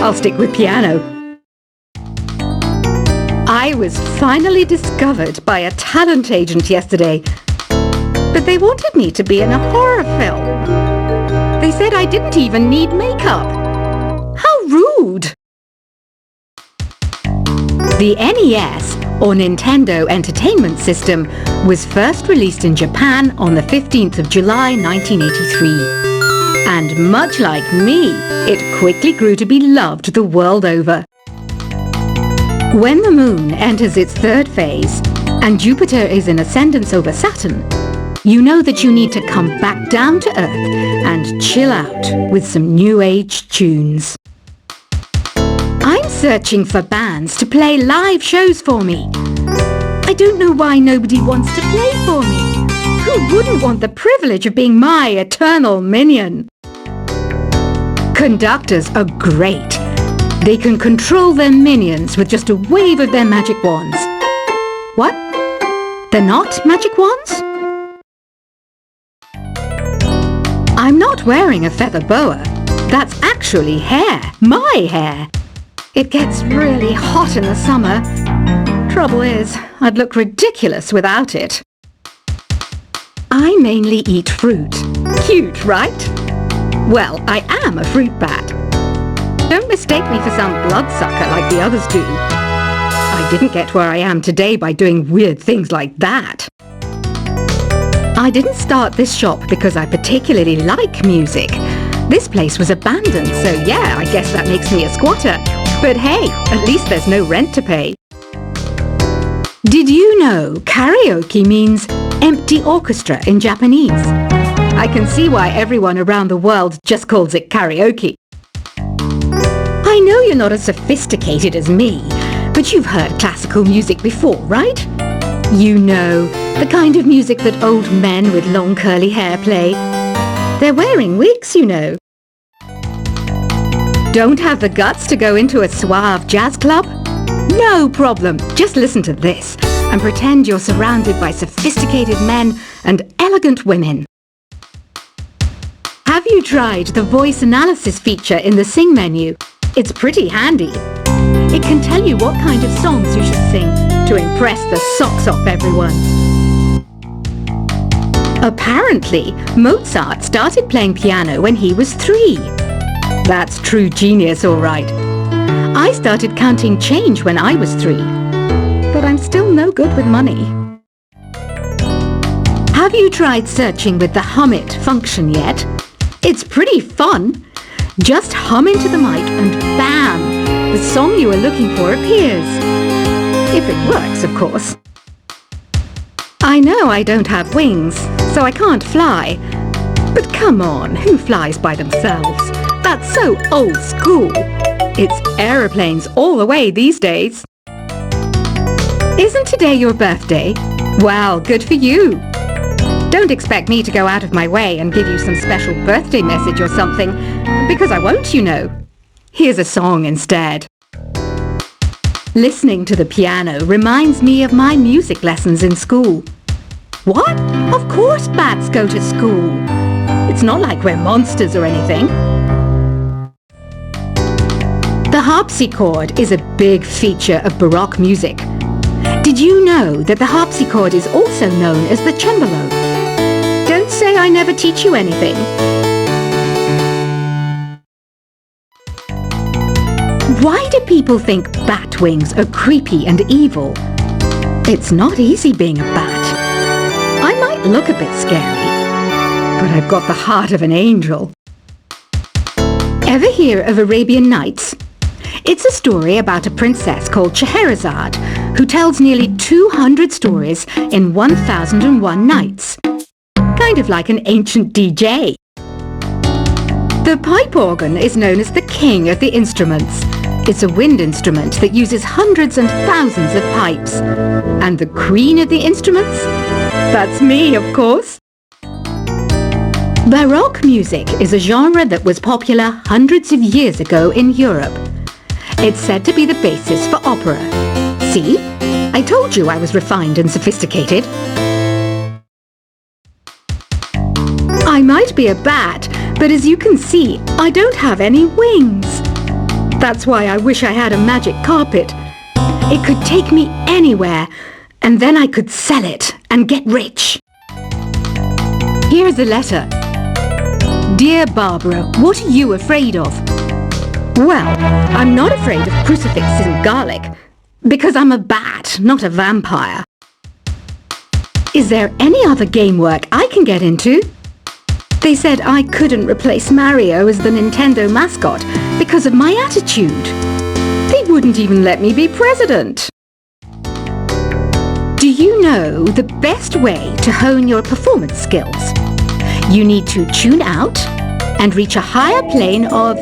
I'll stick with piano. I was finally discovered by a talent agent yesterday, but they wanted me to be in a horror film. They said I didn't even need makeup. How rude! The NES, or Nintendo Entertainment System, was first released in Japan on the 15th of July 1983. And much like me, it quickly grew to be loved the world over. When the Moon enters its third phase, and Jupiter is in ascendance over Saturn, you know that you need to come back down to Earth and chill out with some New Age tunes. I'm searching for bands to play live shows for me. I don't know why nobody wants to play for me. Who wouldn't want the privilege of being my eternal minion? Conductors are great. They can control their minions with just a wave of their magic wands. What? They're not magic wands? I'm not wearing a feather boa. That's actually hair. My hair. It gets really hot in the summer. Trouble is, I'd look ridiculous without it. I mainly eat fruit. Cute, right? Well, I am a fruit bat. Don't mistake me for some bloodsucker like the others do. I didn't get where I am today by doing weird things like that. I didn't start this shop because I particularly like music. This place was abandoned, so yeah, I guess that makes me a squatter. But hey, at least there's no rent to pay. Did you know karaoke means empty orchestra in Japanese? I can see why everyone around the world just calls it karaoke. I know you're not as sophisticated as me, but you've heard classical music before, right? You know, the kind of music that old men with long curly hair play. They're wearing wigs, you know. Don't have the guts to go into a suave jazz club? No problem. Just listen to this and pretend you're surrounded by sophisticated men and elegant women. Have you tried the voice analysis feature in the Sing menu? It's pretty handy. It can tell you what kind of songs you should sing to impress the socks off everyone. Apparently, Mozart started playing piano when he was 3. That's true genius, all right. I started counting change when I was 3, but I'm still no good with money. Have you tried searching with the Hum It function yet? It's pretty fun. Just hum into the mic and bam! The song you are looking for appears. If it works, of course. I know I don't have wings, so I can't fly. But come on, who flies by themselves? That's so old school. It's aeroplanes all the way these days. Isn't today your birthday? Well, good for you. Don't expect me to go out of my way and give you some special birthday message or something, because I won't, you know. Here's a song instead. Listening to the piano reminds me of my music lessons in school. What? Of course bats go to school. It's not like we're monsters or anything. The harpsichord is a big feature of Baroque music. Did you know that the harpsichord is also known as the cembalo? Don't say I never teach you anything. Why do people think bat wings are creepy and evil? It's not easy being a bat. I might look a bit scary, but I've got the heart of an angel. Ever hear of Arabian Nights? It's a story about a princess called Scheherazade, who tells nearly 200 stories in 1001 nights. Kind of like an ancient DJ. The pipe organ is known as the king of the instruments. It's a wind instrument that uses hundreds and thousands of pipes. And the queen of the instruments? That's me, of course. Baroque music is a genre that was popular hundreds of years ago in Europe. It's said to be the basis for opera. See? I told you I was refined and sophisticated. I might be a bat, but as you can see, I don't have any wings. That's why I wish I had a magic carpet. It could take me anywhere, and then I could sell it and get rich. Here's a letter. Dear Barbara, what are you afraid of? Well, I'm not afraid of crucifixes and garlic, because I'm a bat, not a vampire. Is there any other game work I can get into? They said I couldn't replace Mario as the Nintendo mascot because of my attitude. They wouldn't even let me be president. Do you know the best way to hone your performance skills? You need to tune out and reach a higher plane of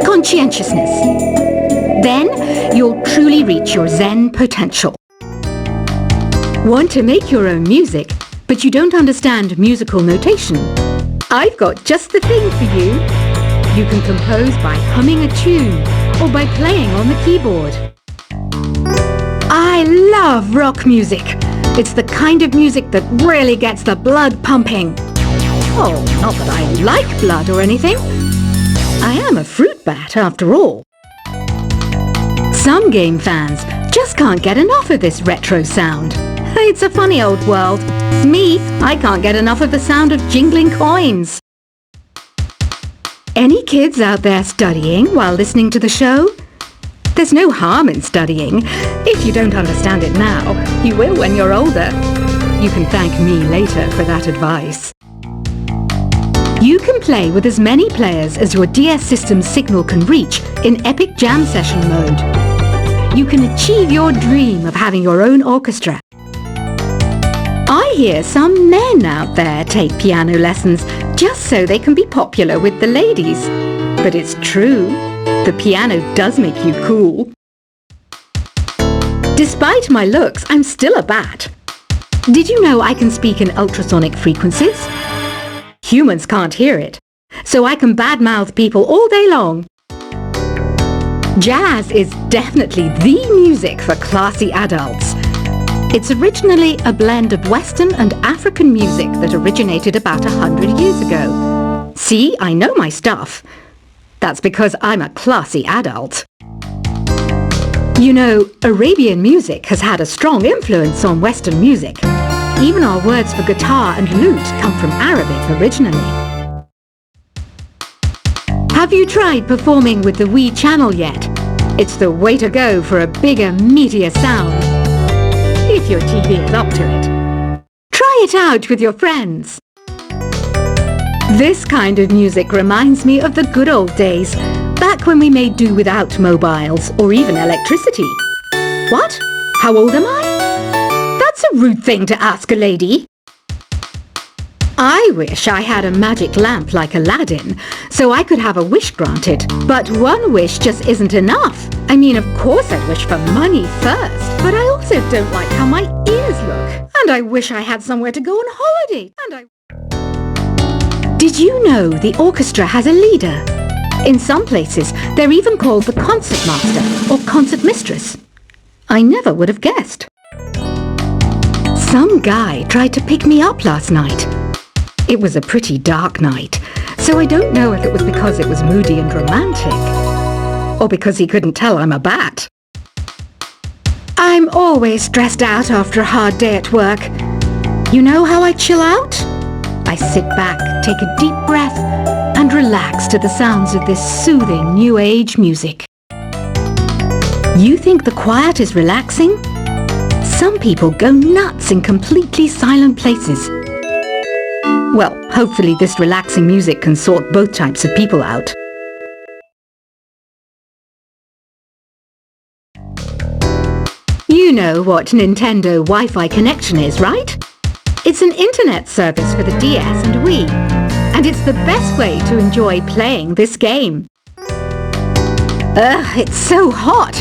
conscientiousness. Then you'll truly reach your Zen potential. Want to make your own music, but you don't understand musical notation? I've got just the thing for you. You can compose by humming a tune or by playing on the keyboard. I love rock music. It's the kind of music that really gets the blood pumping. Oh, not that I like blood or anything. I am a fruit bat after all. Some game fans just can't get enough of this retro sound. It's a funny old world. Me, I can't get enough of the sound of jingling coins. Any kids out there studying while listening to the show? There's no harm in studying. If you don't understand it now, you will when you're older. You can thank me later for that advice. You can play with as many players as your DS system's signal can reach in Epic Jam Session mode. You can achieve your dream of having your own orchestra. I hear some men out there take piano lessons just so they can be popular with the ladies. But it's true, the piano does make you cool. Despite my looks, I'm still a bat. Did you know I can speak in ultrasonic frequencies? Humans can't hear it, so I can badmouth people all day long. Jazz is definitely the music for classy adults. It's originally a blend of Western and African music that originated about 100 years ago. See, I know my stuff. That's because I'm a classy adult. You know, Arabian music has had a strong influence on Western music. Even our words for guitar and lute come from Arabic originally. Have you tried performing with the Wii channel yet? It's the way to go for a bigger, meatier sound. If your TV is up to it. Try it out with your friends. This kind of music reminds me of the good old days, back when we made do without mobiles or even electricity. What? How old am I? That's a rude thing to ask a lady. I wish I had a magic lamp like Aladdin, so I could have a wish granted. But one wish just isn't enough. I mean, of course I'd wish for money first, but I also don't like how my ears look. And I wish I had somewhere to go on holiday. Did you know the orchestra has a leader? In some places, they're even called the concert master or concert mistress. I never would have guessed. Some guy tried to pick me up last night. It was a pretty dark night, so I don't know if it was because it was moody and romantic, or because he couldn't tell I'm a bat. I'm always stressed out after a hard day at work. You know how I chill out? I sit back, take a deep breath, and relax to the sounds of this soothing new age music. You think the quiet is relaxing? Some people go nuts in completely silent places. Well, hopefully this relaxing music can sort both types of people out. You know what Nintendo Wi-Fi connection is, right? It's an internet service for the DS and Wii, and it's the best way to enjoy playing this game. Ugh, it's so hot!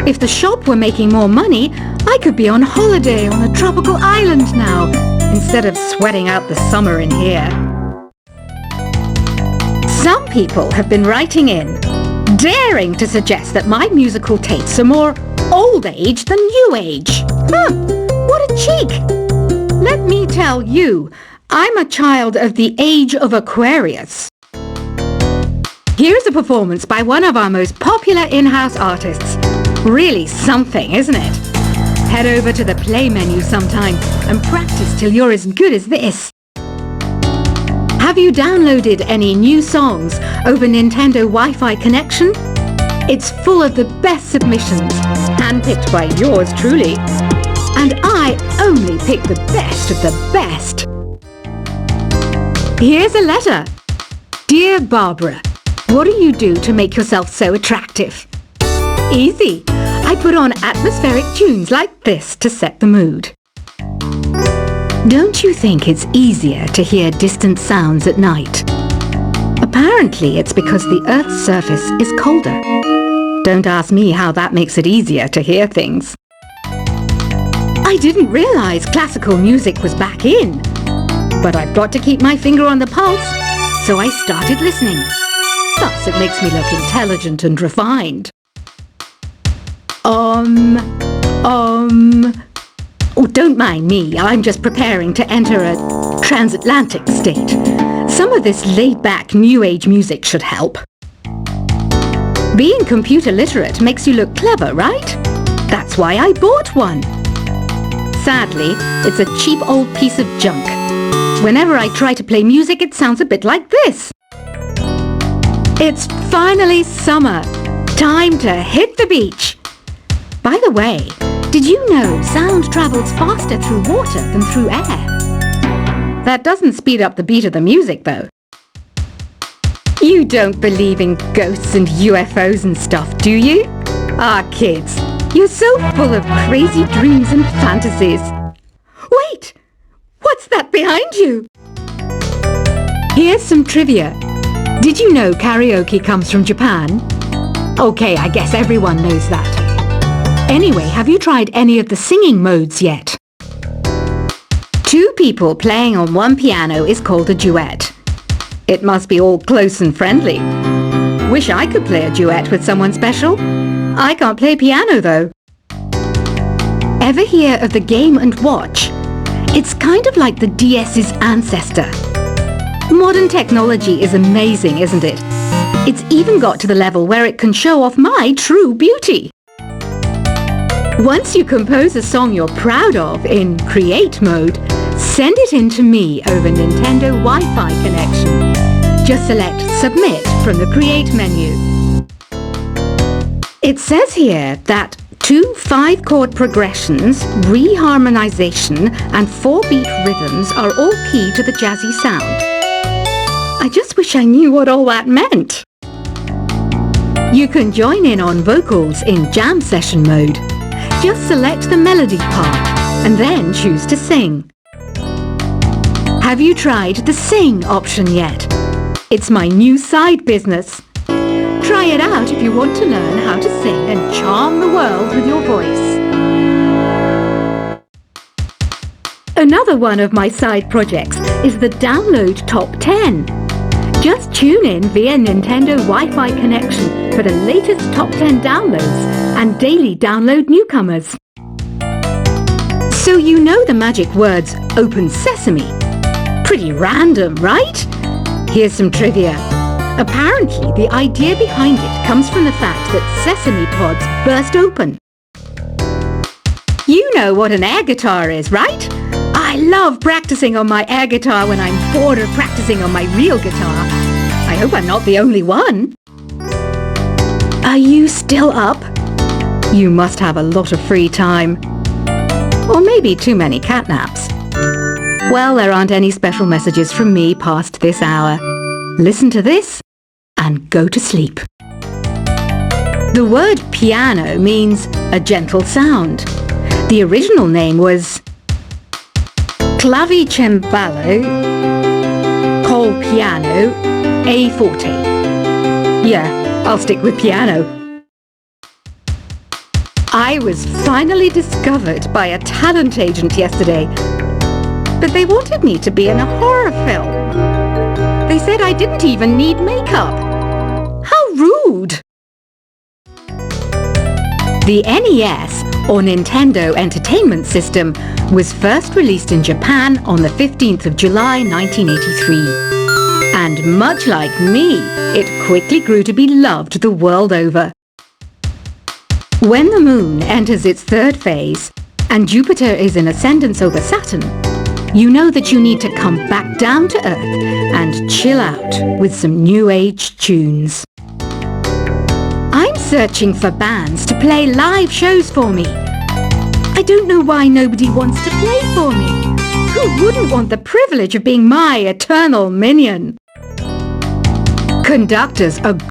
If the shop were making more money, I could be on holiday on a tropical island now, instead of sweating out the summer in here. Some people have been writing in, daring to suggest that my musical tastes are more old age than new age. Huh, what a cheek! Let me tell you, I'm a child of the age of Aquarius. Here's a performance by one of our most popular in-house artists. Really something, isn't it? Head over to the play menu sometime and practice till you're as good as this. Have you downloaded any new songs over Nintendo Wi-Fi connection? It's full of the best submissions, handpicked by yours truly. And I only pick the best of the best. Here's a letter. Dear Barbara, what do you do to make yourself so attractive? Easy. I put on atmospheric tunes like this to set the mood. Don't you think it's easier to hear distant sounds at night? Apparently it's because the Earth's surface is colder. Don't ask me how that makes it easier to hear things. I didn't realize classical music was back in. But I've got to keep my finger on the pulse, so I started listening. Thus it makes me look intelligent and refined. Oh, don't mind me. I'm just preparing to enter a transatlantic state. Some of this laid-back New Age music should help. Being computer literate makes you look clever, right? That's why I bought one. Sadly, it's a cheap old piece of junk. Whenever I try to play music, it sounds a bit like this. It's finally summer. Time to hit the beach. By the way, did you know sound travels faster through water than through air? That doesn't speed up the beat of the music, though. You don't believe in ghosts and UFOs and stuff, do you? Ah, kids, you're so full of crazy dreams and fantasies. Wait! What's that behind you? Here's some trivia. Did you know karaoke comes from Japan? Okay, I guess everyone knows that. Anyway, have you tried any of the singing modes yet? Two people playing on one piano is called a duet. It must be all close and friendly. Wish I could play a duet with someone special. I can't play piano though. Ever hear of the Game & Watch? It's kind of like the DS's ancestor. Modern technology is amazing, isn't it? It's even got to the level where it can show off my true beauty. Once you compose a song you're proud of in Create mode, send it in to me over Nintendo Wi-Fi connection. Just select Submit from the Create menu. It says here that 2 5-chord progressions, reharmonization and 4-beat rhythms are all key to the jazzy sound. I just wish I knew what all that meant. You can join in on vocals in jam session mode. Just select the melody part and then choose to sing. Have you tried the Sing option yet? It's my new side business. Try it out if you want to learn how to sing and charm the world with your voice. Another one of my side projects is the Download Top 10. Just tune in via Nintendo Wi-Fi connection for the latest top 10 downloads and daily download newcomers. So you know the magic words Open Sesame. Pretty random, right? Here's some trivia. Apparently, the idea behind it comes from the fact that sesame pods burst open. You know what an air guitar is, right? I love practicing on my air guitar when I'm bored of practicing on my real guitar. I hope I'm not the only one. Are you still up? You must have a lot of free time. Or maybe too many catnaps. Well, there aren't any special messages from me past this hour. Listen to this and go to sleep. The word piano means a gentle sound. The original name was Clavicembalo col piano a forte. Yeah, I'll stick with piano. I was finally discovered by a talent agent yesterday, but they wanted me to be in a horror film. They said I didn't even need makeup. How rude! The NES, or Nintendo Entertainment System, was first released in Japan on the 15th of July 1983. And much like me, it quickly grew to be loved the world over. When the Moon enters its third phase, and Jupiter is in ascendance over Saturn, you know that you need to come back down to Earth and chill out with some New Age tunes. I'm searching for bands to play live shows for me. I don't know why nobody wants to play for me. Who wouldn't want the privilege of being my eternal minion? Conductors are